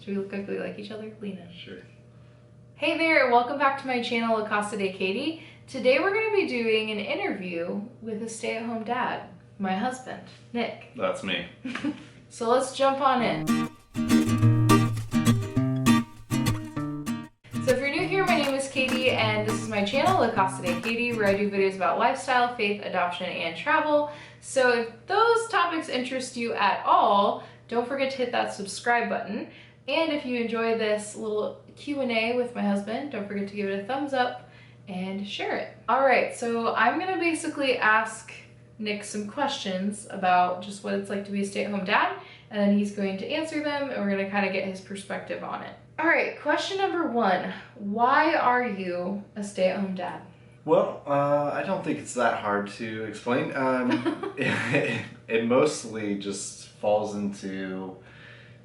Should we look like we like each other? Lean in. Sure. Hey there, welcome back to my channel, Acosta de Katie. Today we're going to be doing an interview with a stay-at-home dad, my husband, Nick. That's me. So let's jump on in. So if you're new here, my name is Katie and this is my channel, Acosta de Katie, where I do videos about lifestyle, faith, adoption, and travel. So if those topics interest you at all, don't forget to hit that subscribe button. And if you enjoy this little Q&A with my husband, don't forget to give it a thumbs up and share it. All right, so I'm gonna basically ask Nick some questions about just what it's like to be a stay-at-home dad, and then he's going to answer them and we're gonna kind of get his perspective on it. All right, question number one, why are you a stay-at-home dad? Well, I don't think it's that hard to explain. It mostly just falls into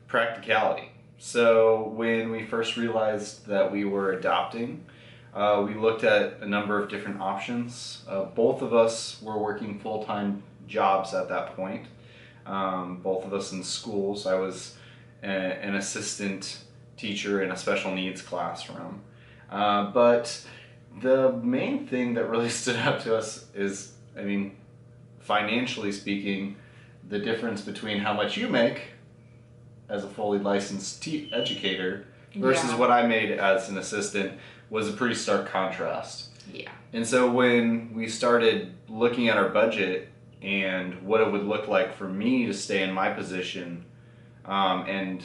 practicality. So when we first realized that we were adopting, we looked at a number of different options. Both of us were working full-time jobs at that point. Both of us in schools. I was an assistant teacher in a special needs classroom. But the main thing that really stood out to us is, financially speaking, the difference between how much you make as a fully licensed educator versus what I made as an assistant was a pretty stark contrast. Yeah. And so when we started looking at our budget and what it would look like for me to stay in my position and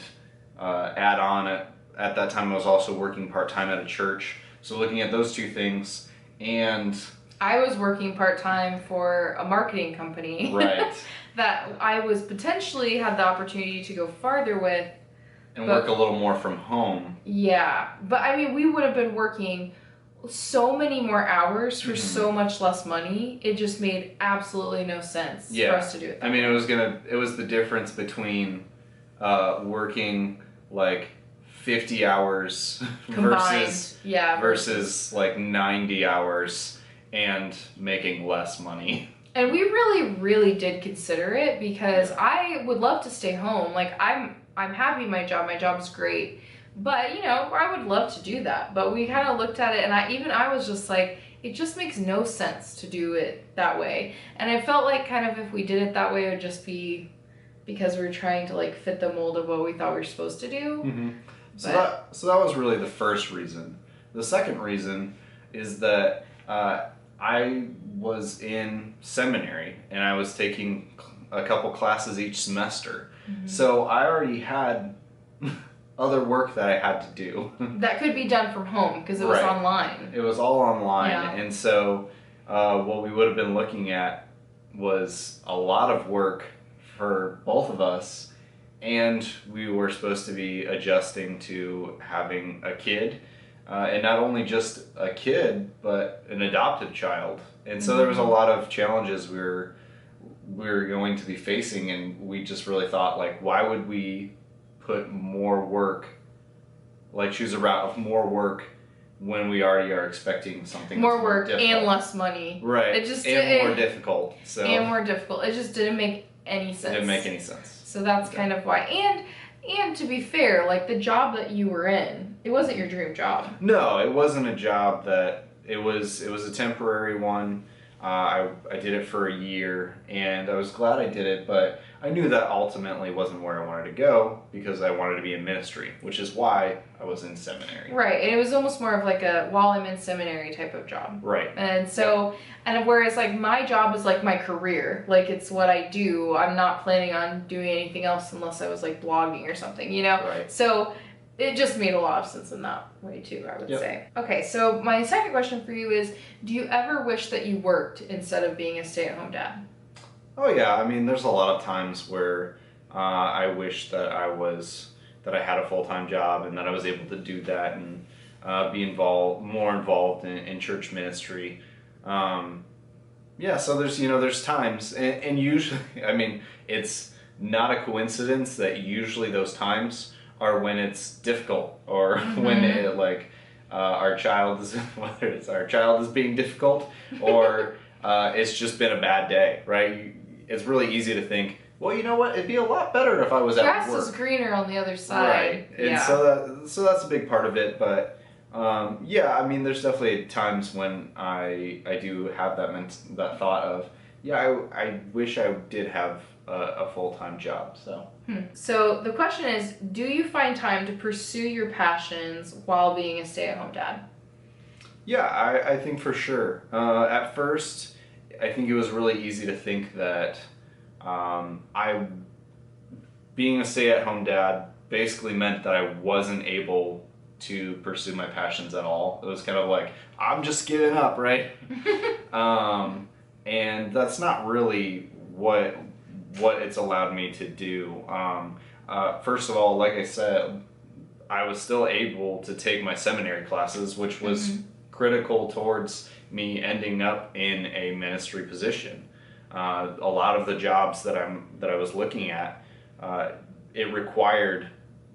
add on, at that time I was also working part-time at a church. So looking at those two things, and I was working part-time for a marketing company. Right. that I was potentially had the opportunity to go farther with. And work a little more from home. Yeah, but we would have been working so many more hours for so much less money. It just made absolutely no sense for us to do it. It was the difference between working like 50 hours combined, versus like 90 hours and making less money. And we really did consider it because I would love to stay home. Like I'm happy my job's great. But I would love to do that. But we kind of looked at it and I was just like, it just makes no sense to do it that way. And I felt like kind of if we did it that way, it would just be because we were trying to like fit the mold of what we thought we were supposed to do. Mm-hmm. So that was really the first reason. The second reason is that I was in seminary and I was taking a couple classes each semester. Mm-hmm. So I already had other work that I had to do. That could be done from home because it was online. It was all online. Yeah. And so what we would have been looking at was a lot of work for both of us. And we were supposed to be adjusting to having a kid. And not only just a kid, but an adopted child. And so there was a lot of challenges we were going to be facing, and we just really thought, like, why would we put more work, like choose a route of more work when we already are expecting something more work and less money. Right. More difficult. And more difficult. It just didn't make any sense. Didn't make any sense. So that's kind of why. And to be fair, like the job that you were in, it wasn't your dream job. No, it wasn't a job that, it was a temporary one. I did it for a year and I was glad I did it, but I knew that ultimately wasn't where I wanted to go because I wanted to be in ministry, which is why I was in seminary. Right, and it was almost more of like a while I'm in seminary type of job. Right. And so, and whereas like my job is like my career, like it's what I do, I'm not planning on doing anything else unless I was like blogging or something, Right. So it just made a lot of sense in that way too, I would say. Okay, so my second question for you is, do you ever wish that you worked instead of being a stay-at-home dad? Oh yeah, there's a lot of times where I wish that I had a full-time job and that I was able to do that and be more involved in church ministry. So there's times, and usually, it's not a coincidence that usually those times are when it's difficult or when our child is, whether it's our child is being difficult or it's just been a bad day, right? It's really easy to think, well, you know what? It'd be a lot better if I was at Grass work. is greener on the other side. Right. And Yeah. so that's a big part of it. But yeah, I mean, there's definitely times when I do have that thought of, yeah, I wish I did have a full-time job. So. So the question is, do you find time to pursue your passions while being a stay-at-home dad? Yeah, I think for sure. At first, I think it was really easy to think that I being a stay-at-home dad basically meant that I wasn't able to pursue my passions at all. It was kind of like, I'm just giving up, right? And that's not really what it's allowed me to do. First of all, like I said, I was still able to take my seminary classes, which was critical towards me ending up in a ministry position. A lot of the jobs that I was looking at, it required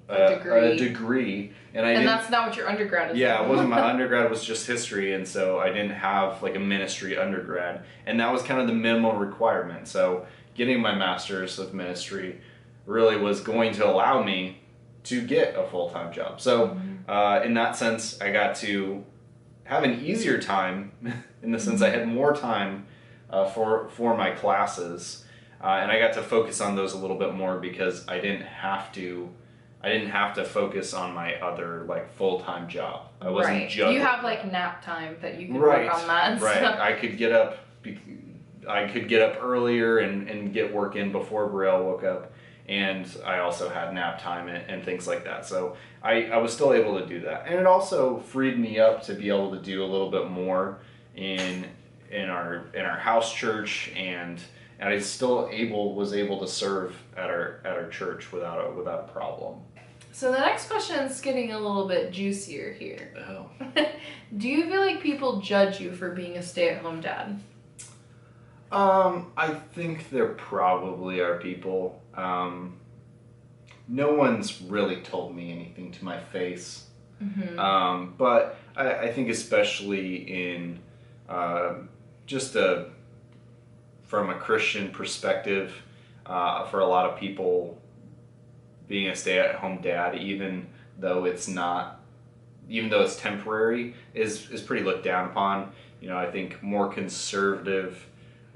a degree, and that's not what your undergrad is. Yeah, it wasn't. My undergrad was just history, and so I didn't have like a ministry undergrad, and that was kind of the minimum requirement. So getting my master's of ministry really was going to allow me to get a full-time job. So in that sense, I got to have an easier time in the sense I had more time for my classes, and I got to focus on those a little bit more because I didn't have to focus on my other like full-time job. I wasn't juggling. You have like nap time that you can work on that. And right. stuff. I could get up earlier and get work in before Braille woke up, and I also had nap time and things like that. So I was still able to do that, and it also freed me up to be able to do a little bit more in our house church, and I still was able to serve at our church without a problem. So the next question is getting a little bit juicier here. Oh. Do you feel like people judge you for being a stay-at-home dad? I think there probably are people. No one's really told me anything to my face. But I think especially in from a Christian perspective, for a lot of people, being a stay-at-home dad, even though it's temporary, is pretty looked down upon. You know, I think more conservative,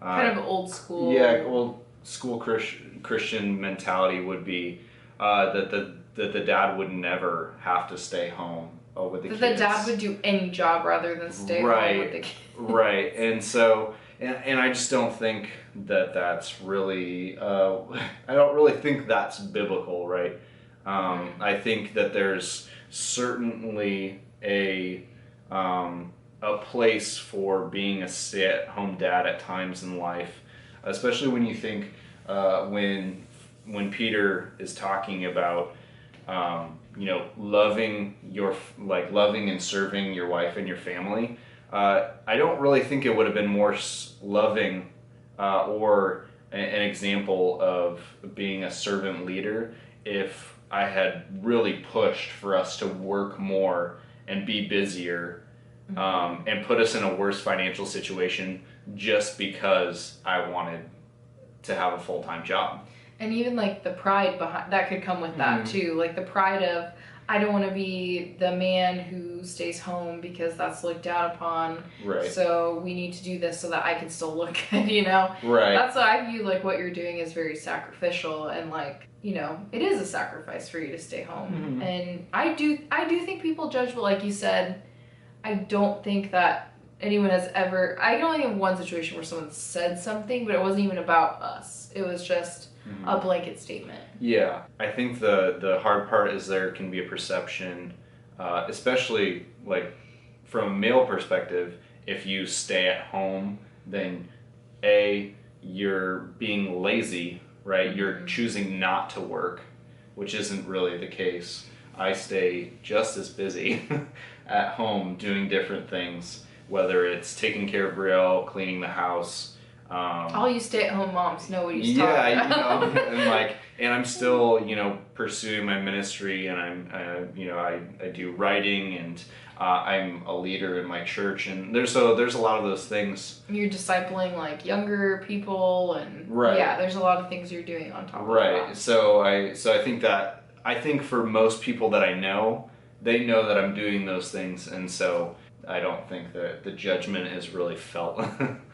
kind of old school. Yeah, old school Christian mentality would be that the dad would never have to stay home with the kids. That the dad would do any job rather than stay home with the kids. Right, and so. And I just don't think that that's really, I don't really think that's biblical, right? I think that there's certainly a place for being a stay-at-home dad at times in life, especially when you think when Peter is talking about loving and serving your wife and your family. I don't really think it would have been more loving or an example of being a servant leader if I had really pushed for us to work more and be busier and put us in a worse financial situation just because I wanted to have a full-time job. And even like the pride behind that could come with that too, like the pride of, I don't want to be the man who stays home because that's looked down upon. Right. So we need to do this so that I can still look good, you know? Right. That's what I view, like what you're doing is very sacrificial, and like, you know, it is a sacrifice for you to stay home. And I do think people judge, but like you said, I don't think that anyone has ever, I can only think of one situation where someone said something, but it wasn't even about us. It was just a blanket statement. Yeah, I think the hard part is there can be a perception, especially like from a male perspective, if you stay at home, then you're being lazy, right? You're choosing not to work, which isn't really the case. I stay just as busy at home doing different things, whether it's taking care of Brielle, cleaning the house, All you stay-at-home moms know what he's Yeah, talking about. and I'm still, pursuing my ministry, and I do writing, and I'm a leader in my church, and there's a lot of those things. You're discipling like younger people, and Right. yeah, there's a lot of things you're doing on top of Right. that. So I think for most people that I know, they know that I'm doing those things, and so I don't think that the judgment is really felt.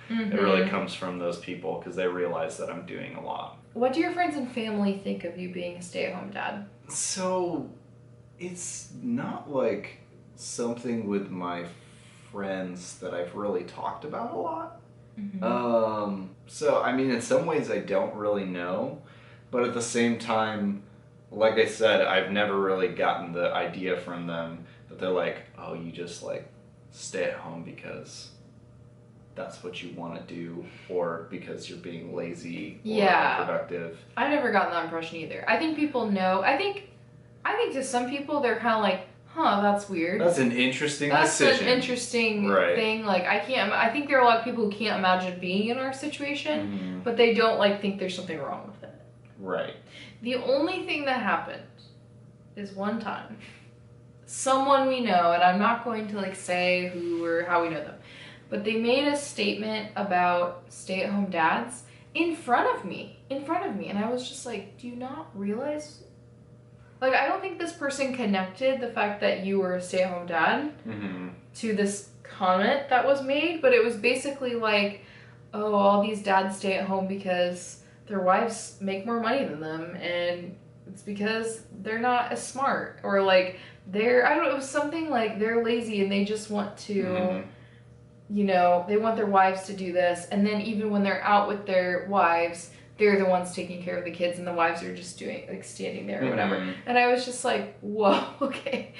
It really comes from those people because they realize that I'm doing a lot. What do your friends and family think of you being a stay-at-home dad? So it's not like something with my friends that I've really talked about a lot. So I mean, in some ways I don't really know, but at the same time, like I said, I've never really gotten the idea from them that they're like, oh, you just like stay at home because that's what you want to do, or because you're being lazy or unproductive. I never gotten that impression either. I think people know. I think to some people they're kind of like, huh, that's weird. That's an interesting That's decision. an interesting thing. Like I think there are a lot of people who can't imagine being in our situation, but they don't like think there's something wrong with it. Right. The only thing that happened is one time, someone we know, and I'm not going to like say who or how we know them, but they made a statement about stay-at-home dads in front of me, and I was just like, do you not realize? Like, I don't think this person connected the fact that you were a stay-at-home dad to this comment that was made, but it was basically like, oh, all these dads stay at home because their wives make more money than them, and it's because they're not as smart, or like I don't know, it was something like they're lazy and they just want to, they want their wives to do this, and then even when they're out with their wives, they're the ones taking care of the kids and the wives are just doing, like, standing there or whatever. And I was just like, whoa, okay.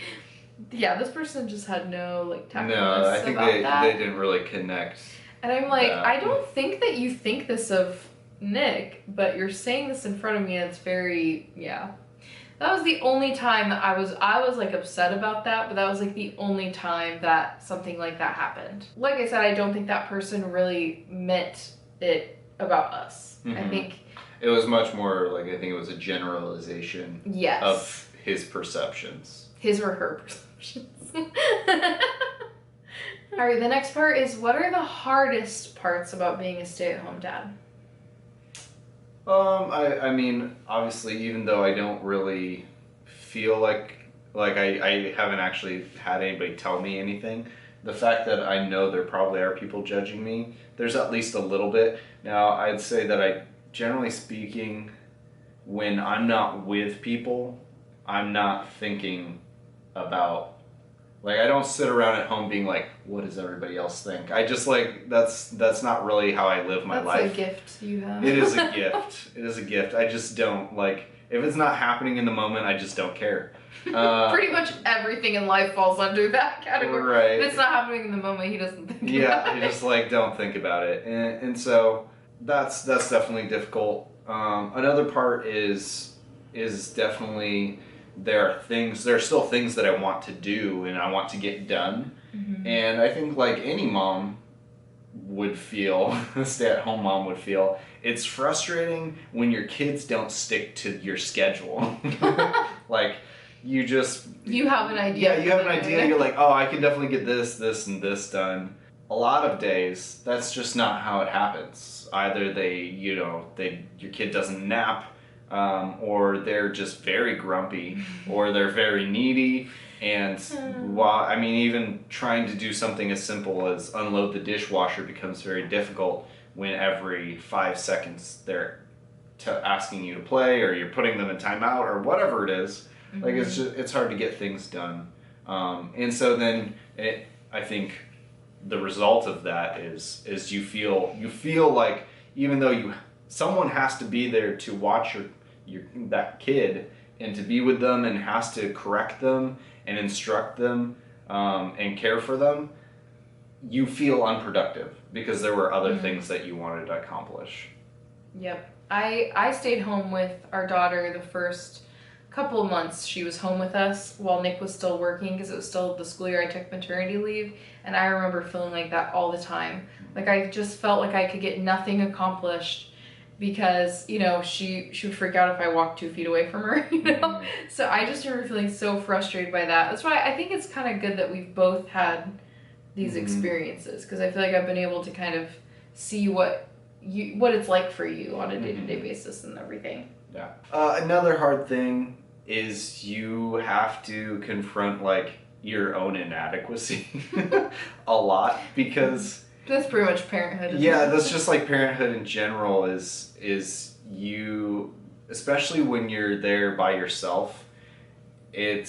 Yeah, this person just had no, like, tactfulness No, I think they didn't really connect. And I'm like, I don't think that you think this of Nick, but you're saying this in front of me, and it's very, That was the only time that I was like upset about that, but that was like the only time that something like that happened. Like I said, I don't think that person really meant it about us. I think it was much more like, I think it was a generalization of his perceptions. His or her perceptions. All right, the next part is, what are the hardest parts about being a stay-at-home dad? I mean, obviously, even though I don't really feel like I haven't actually had anybody tell me anything, the fact that I know there probably are people judging me, there's at least a little bit. Now, I'd say that generally speaking, when I'm not with people, I'm not thinking about, like, I don't sit around at home being like, what does everybody else think? I just, like, that's not really how I live my life. That's a gift you have. It is a gift. It is a gift. I just don't, like, if it's not happening in the moment, I just don't care. Pretty much everything in life falls under that category. Right. If it's not happening in the moment, he doesn't think about it. Yeah, you just, like, don't think about it. And so that's definitely difficult. Another part is definitely, there are still things that I want to do and I want to get done. And I think, like any mom would feel, a stay-at-home mom would feel, it's frustrating when your kids don't stick to your schedule. Like, you have an idea. Yeah, you have an idea. You're like, oh, I can definitely get this, and this done. A lot of days, that's just not how it happens. Either your kid doesn't nap, or they're just very grumpy, or they're very needy. And even trying to do something as simple as unload the dishwasher becomes very difficult when every 5 seconds they're asking you to play, or you're putting them in timeout, or whatever it is. Like, it's hard to get things done. And so then I think the result of that is you feel like, even though someone has to be there to watch that kid and to be with them and has to correct them and instruct them and care for them, you feel unproductive because there were other things that you wanted to accomplish. Yep. I stayed home with our daughter the first couple of months she was home with us while Nick was still working, because it was still the school year I took maternity leave, and I remember feeling like that all the time. Like I just felt like I could get nothing accomplished because, you know, she would freak out if I walked 2 feet away from her, you know? So I just remember feeling so frustrated by that. That's why I think it's kind of good that we've both had these experiences, because I feel like I've been able to kind of see what it's like for you on a day-to-day basis and everything. Yeah. Another hard thing is you have to confront like your own inadequacy a lot, because that's pretty much parenthood. Yeah, that's just like parenthood in general is you, especially when you're there by yourself, it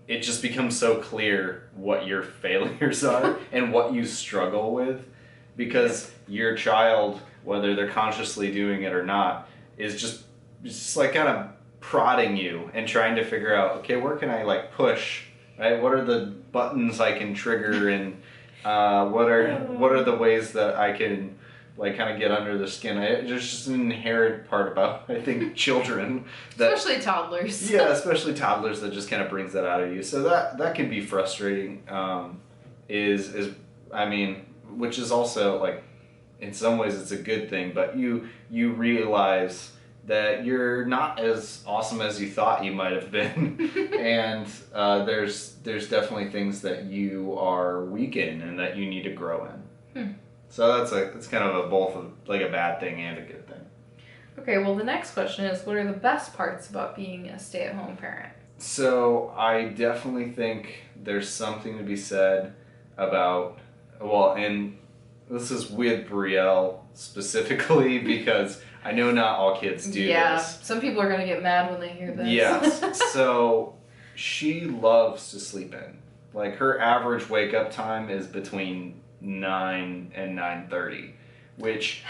just becomes so clear what your failures are and what you struggle with, because your child, whether they're consciously doing it or not, is just like kind of prodding you and trying to figure out, okay, where can I like push, right? What are the buttons I can trigger, and what are the ways that I can like kind of get under the skin? There's just an inherent part about, I think, children that, especially toddlers. Yeah, especially toddlers, that just kind of brings that out of you. So that can be frustrating. I mean, which is also like, in some ways it's a good thing, but you realize that you're not as awesome as you thought you might have been, and there's definitely things that you are weak in and that you need to grow in. So it's kind of both like a bad thing and a good thing. Okay, well the next question is, what are the best parts about being a stay-at-home parent? So I definitely think there's something to be said about, well, and this is with Brielle specifically, because I know not all kids do this. Yeah, some people are going to get mad when they hear this. Yes. So she loves to sleep in. Like her average wake up time is between 9 and 9:30, which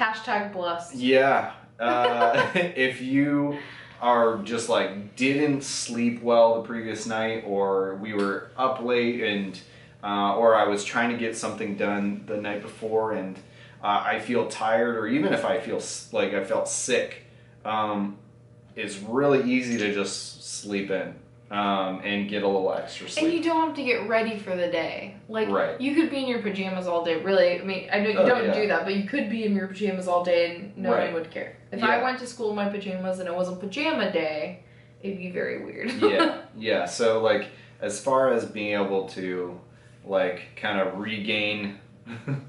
#blessed. Yeah. If you are just like didn't sleep well the previous night, or we were up late and or I was trying to get something done the night before and I feel tired, or even if I feel like I felt sick, it's really easy to just sleep in and get a little extra sleep. And you don't have to get ready for the day. Like, right. You could be in your pajamas all day. Really, I mean, I know you don't do that, but you could be in your pajamas all day and no one would care. If I went to school in my pajamas and it wasn't pajama day, it'd be very weird. Yeah. So, like, as far as being able to, like, kind of regain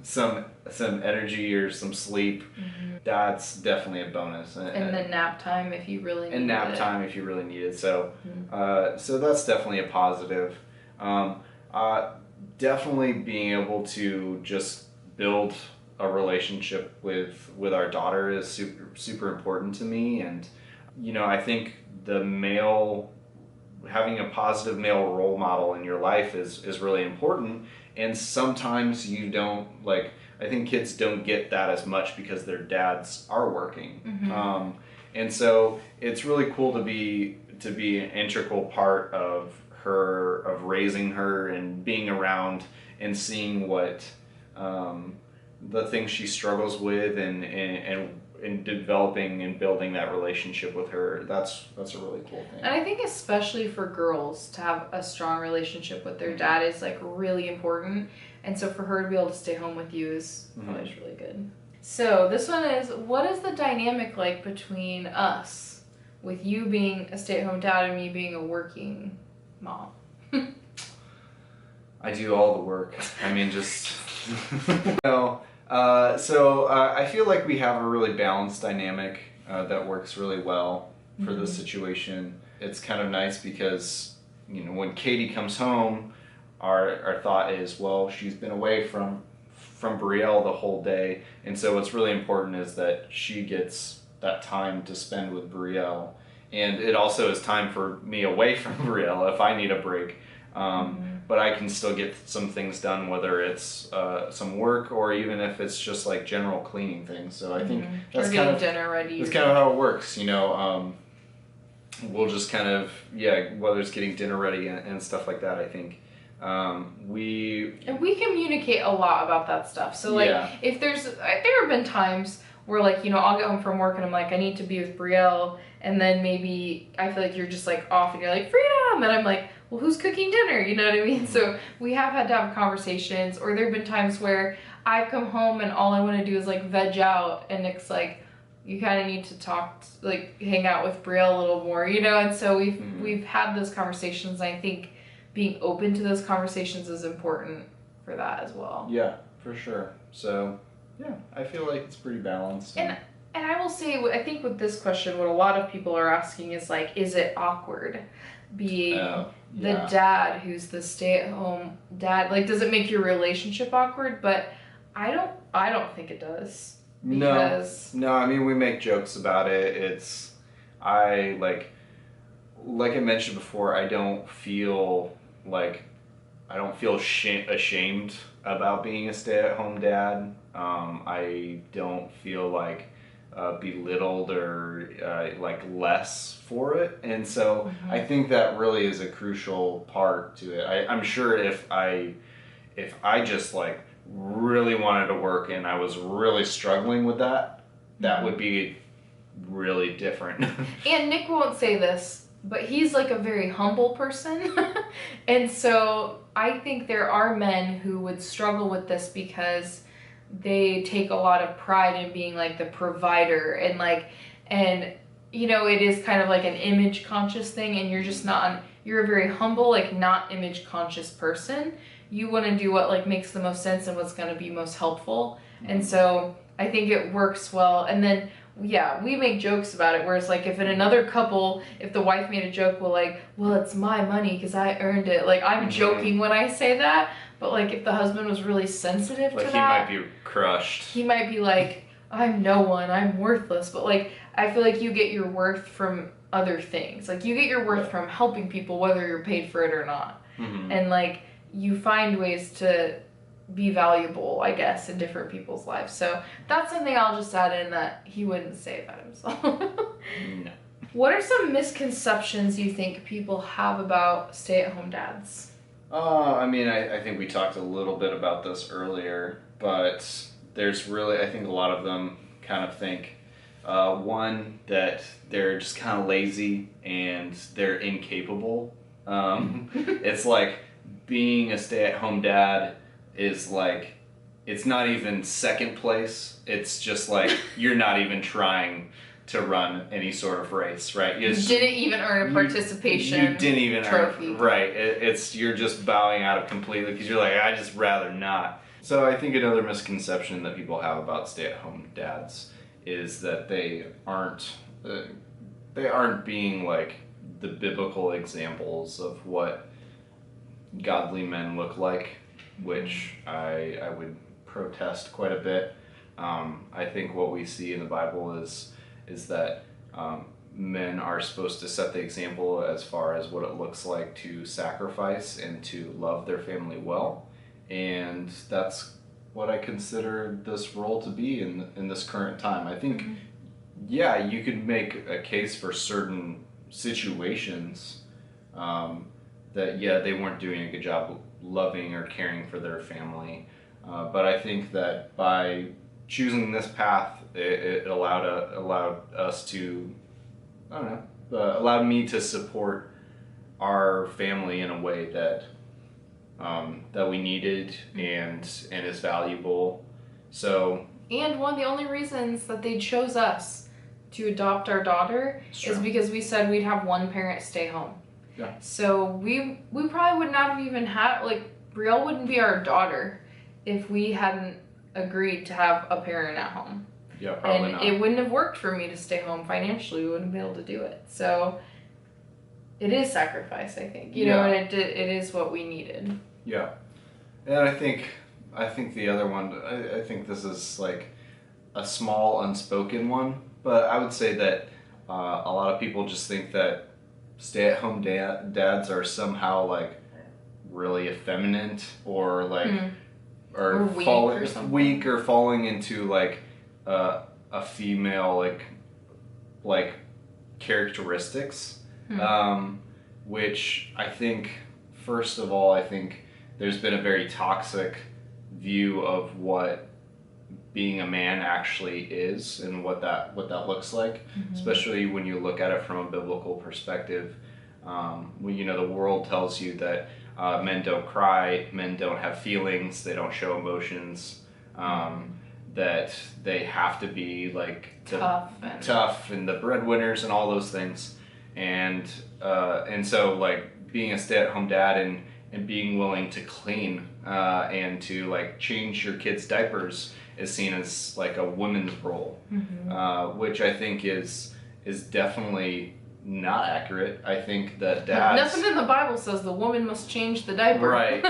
some energy or some sleep, that's definitely a bonus. And then nap time if you really need it. And nap time if you really need it. So, so that's definitely a positive. Definitely being able to just build a relationship with our daughter is super important to me, and you know, I think having a positive male role model in your life is really important. And sometimes you don't, like, I think kids don't get that as much because their dads are working. And so it's really cool to be an integral part of raising her and being around and seeing what the things she struggles with and developing and building that relationship with her. That's a really cool thing. And I think especially for girls to have a strong relationship with their dad is like really important. And so for her to be able to stay home with you is always really good. So this one is, what is the dynamic like between us, with you being a stay-at-home dad and me being a working mom? I do all the work. I mean, just no. So I feel like we have a really balanced dynamic that works really well for this situation. It's kind of nice because, you know, when Katie comes home, our thought is, well, she's been away from Brielle the whole day, and so what's really important is that she gets that time to spend with Brielle, and it also is time for me away from Brielle if I need a break. But I can still get some things done, whether it's some work or even if it's just like general cleaning things. So I think that's kind of dinner ready. That's kind of how it works, you know. We'll just kind of whether it's getting dinner ready and stuff like that. I think we communicate a lot about that stuff. So like if there have been times where, like, you know, I'll get home from work and I'm like, I need to be with Brielle, and then maybe I feel like you're just like off and you're like freedom, and I'm like, well, who's cooking dinner? You know what I mean? So we have had to have conversations, or there have been times where I've come home and all I want to do is like veg out, and it's like you kind of need to talk, like hang out with Brielle a little more, you know. And so we've had those conversations. And I think being open to those conversations is important for that as well. Yeah, for sure. So yeah, I feel like it's pretty balanced. And I will say, I think with this question, what a lot of people are asking is like, is it awkward being the dad who's the stay-at-home dad? Like, does it make your relationship awkward? But I don't think it does. Because No, I mean, we make jokes about it. I like I mentioned before, I don't feel ashamed about being a stay-at-home dad. I don't feel like belittled or like less for it, and so I think that really is a crucial part to it. I'm sure if I just like really wanted to work and I was really struggling with that would be really different. And Nick won't say this, but he's like a very humble person. And so I think there are men who would struggle with this because they take a lot of pride in being like the provider, and you know, it is kind of like an image conscious thing, and you're a very humble, like not image conscious person. You want to do what like makes the most sense and what's going to be most helpful. And so I think it works well. And then yeah, we make jokes about it where it's like if in another couple, if the wife made a joke, well, it's my money because I earned it. Like I'm joking when I say that, but like if the husband was really sensitive to that, he might be crushed. He might be like, I'm no one, I'm worthless. But like I feel like you get your worth from other things. Like you get your worth from helping people, whether you're paid for it or not. And like you find ways to be valuable, I guess, in different people's lives. So that's something I'll just add in that he wouldn't say about himself. No. What are some misconceptions you think people have about stay-at-home dads? I mean, I think we talked a little bit about this earlier, but there's really, I think a lot of them kind of think, one, that they're just kind of lazy and they're incapable. It's like being a stay-at-home dad is like, it's not even second place. It's just like, you're not even trying to run any sort of race, right? You didn't even earn a participation You didn't even trophy. Right. You're just bowing out of completely because you're like, I just rather not. So I think another misconception that people have about stay-at-home dads is that they aren't being like the biblical examples of what godly men look like, which I would protest quite a bit. I think what we see in the Bible is that men are supposed to set the example as far as what it looks like to sacrifice and to love their family well, and that's what I consider this role to be in this current time. I think, yeah, you could make a case for certain situations that, yeah, they weren't doing a good job loving or caring for their family. But I think that by choosing this path, it allowed us to, I don't know, allowed me to support our family in a way that that we needed and is valuable. So. And one of the only reasons that they chose us to adopt our daughter is because we said we'd have one parent stay home. Yeah. So we probably would not have even had, like, Brielle wouldn't be our daughter if we hadn't agreed to have a parent at home. Yeah, probably not. And it wouldn't have worked for me to stay home financially. We wouldn't be able to do it. So it is sacrifice, I think. You know, and it is what we needed. Yeah. And I think the other one, I think this is like a small unspoken one, but I would say that a lot of people just think that stay-at-home dads are somehow like really effeminate or like or weak or falling into like a female like characteristics, which I think, first of all, I think there's been a very toxic view of what being a man actually is and what that looks like, especially when you look at it from a biblical perspective. When, you know, the world tells you that men don't cry, men don't have feelings, they don't show emotions, that they have to be like tough and the breadwinners and all those things, and so like being a stay-at-home dad and being willing to clean and to like change your kids' diapers is seen as like a woman's role, which I think is definitely not accurate. I think that dads... Nothing in the Bible says the woman must change the diaper. Right.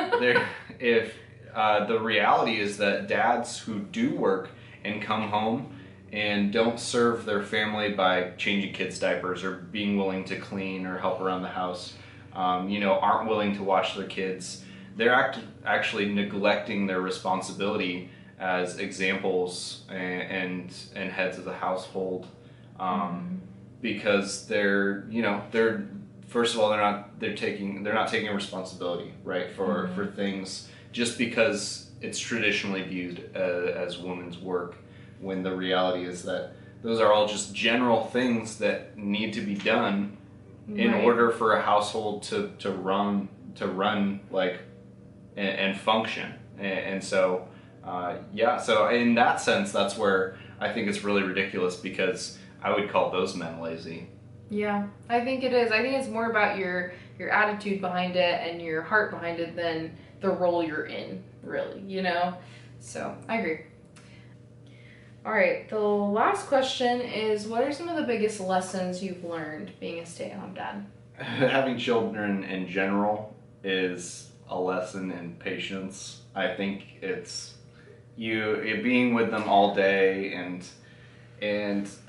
If the reality is that dads who do work and come home and don't serve their family by changing kids' diapers or being willing to clean or help around the house, you know, aren't willing to watch their kids, they're actually neglecting their responsibility as examples and heads of the household, because they're first of all they're not taking responsibility, right, for things just because it's traditionally viewed as women's work, when the reality is that those are all just general things that need to be done in order for a household to run like and function. And so so in that sense, that's where I think it's really ridiculous, because I would call those men lazy. Yeah, I think it is. I think it's more about your attitude behind it and your heart behind it than the role you're in, really, you know? So, I agree. All right, the last question is, what are some of the biggest lessons you've learned being a stay-at-home dad? Having children in general is a lesson in patience. I think it's you being with them all day, and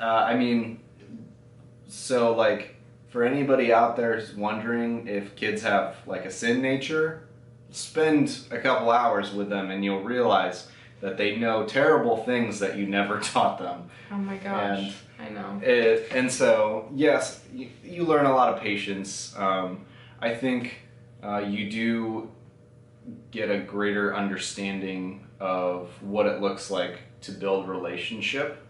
I mean, so like for anybody out there who's wondering if kids have like a sin nature, spend a couple hours with them and you'll realize that they know terrible things that you never taught them. Oh my gosh, I know. And so, yes, you learn a lot of patience. I think you do get a greater understanding of what it looks like to build relationship.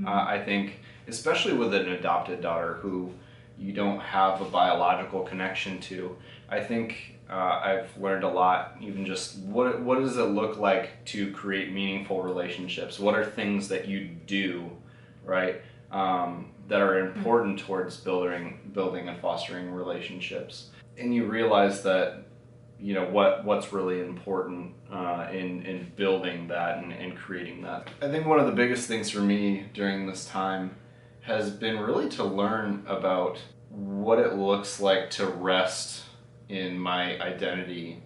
I think, especially with an adopted daughter who you don't have a biological connection to, I think I've learned a lot, even just what does it look like to create meaningful relationships? What are things that you do, right, that are important towards building and fostering relationships? And you realize that, you know, what's really important in building that and creating that. I think one of the biggest things for me during this time has been really to learn about what it looks like to rest in my identity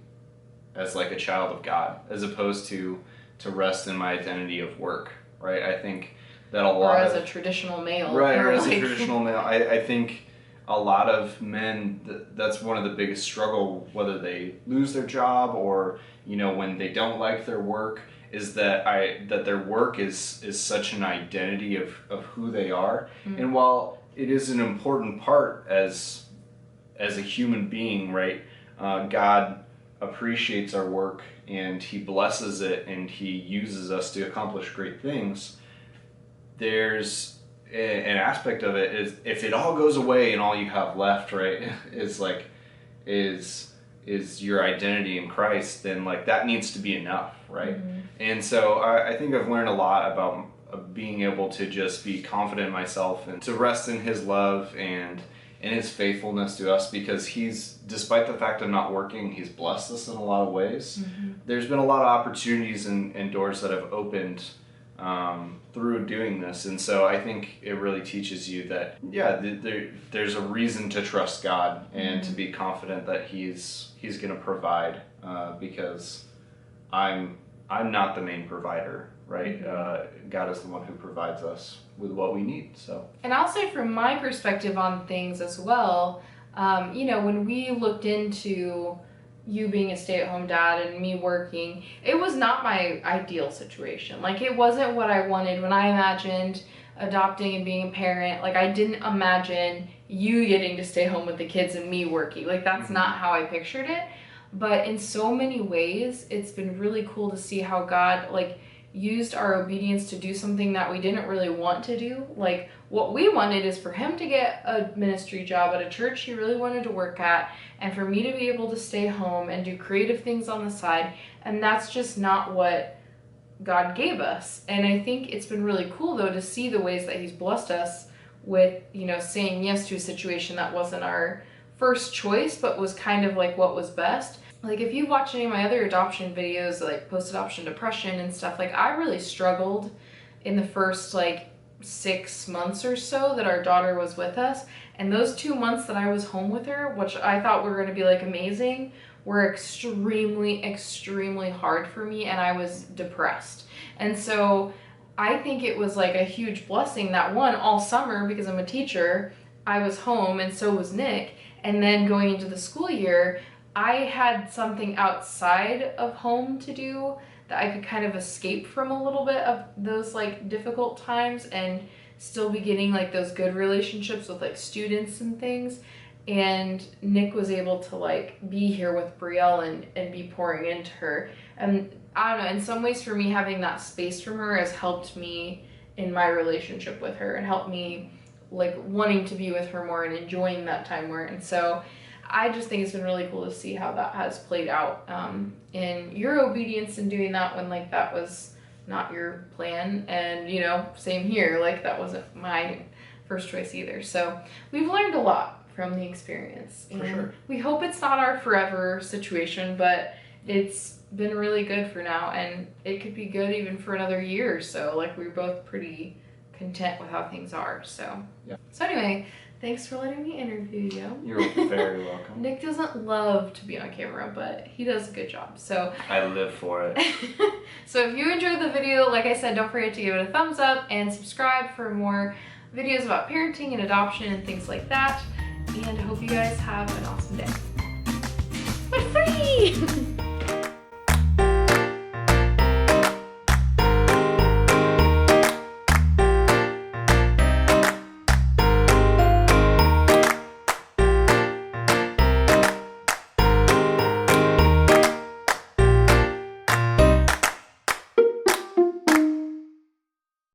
as like a child of God, as opposed to rest in my identity of work, right? I think that a lot or as a traditional male. Right, or as a traditional male. I think a lot of men, that's one of the biggest struggle, whether they lose their job or, you know, when they don't like their work, is that their work is such an identity of who they are. And while it is an important part as a human being, right, God appreciates our work and he blesses it and he uses us to accomplish great things. There's an aspect of it is, if it all goes away and all you have left, right, is your identity in Christ, then like that needs to be enough, right? And so I think I've learned a lot about being able to just be confident in myself and to rest in his love and in his faithfulness to us, because he's, despite the fact of not working, he's blessed us in a lot of ways. There's been a lot of opportunities and doors that have opened through doing this, and so I think it really teaches you that there's a reason to trust God and to be confident that he's going to provide, because I'm not the main provider, right? God is the one who provides us with what we need. So, and I'll say from my perspective on things as well, you know, when we looked into you being a stay-at-home dad and me working, it was not my ideal situation. Like, it wasn't what I wanted when I imagined adopting and being a parent. Like, I didn't imagine you getting to stay home with the kids and me working. Like, that's not how I pictured it. But in so many ways, it's been really cool to see how God, like, used our obedience to do something that we didn't really want to do. Like, what we wanted is for him to get a ministry job at a church he really wanted to work at, and for me to be able to stay home and do creative things on the side, and that's just not what God gave us. And I think it's been really cool though to see the ways that he's blessed us with, you know, saying yes to a situation that wasn't our first choice but was kind of like what was best. Like, if you watch any of my other adoption videos, like post-adoption depression and stuff, like I really struggled in the first like 6 months or so that our daughter was with us. And those 2 months that I was home with her, which I thought were going to be like amazing, were extremely, extremely hard for me, and I was depressed. And so I think it was like a huge blessing that one, all summer, because I'm a teacher, I was home and so was Nick. And then going into the school year, I had something outside of home to do that I could kind of escape from a little bit of those like difficult times and still be getting like those good relationships with like students and things. And Nick was able to like be here with Brielle and be pouring into her. And I don't know, in some ways for me, having that space from her has helped me in my relationship with her and helped me like wanting to be with her more and enjoying that time more. And so I just think it's been really cool to see how that has played out in your obedience in doing that when like that was not your plan. And, you know, same here, like that wasn't my first choice either. So we've learned a lot from the experience. For sure. We hope it's not our forever situation, but it's been really good for now, and it could be good even for another year or so. Like, we're both pretty content with how things are. So, yeah. So anyway, thanks for letting me interview you. You're very welcome. Nick doesn't love to be on camera, but he does a good job. So I live for it. So if you enjoyed the video, like I said, don't forget to give it a thumbs up and subscribe for more videos about parenting and adoption and things like that. And I hope you guys have an awesome day. But free!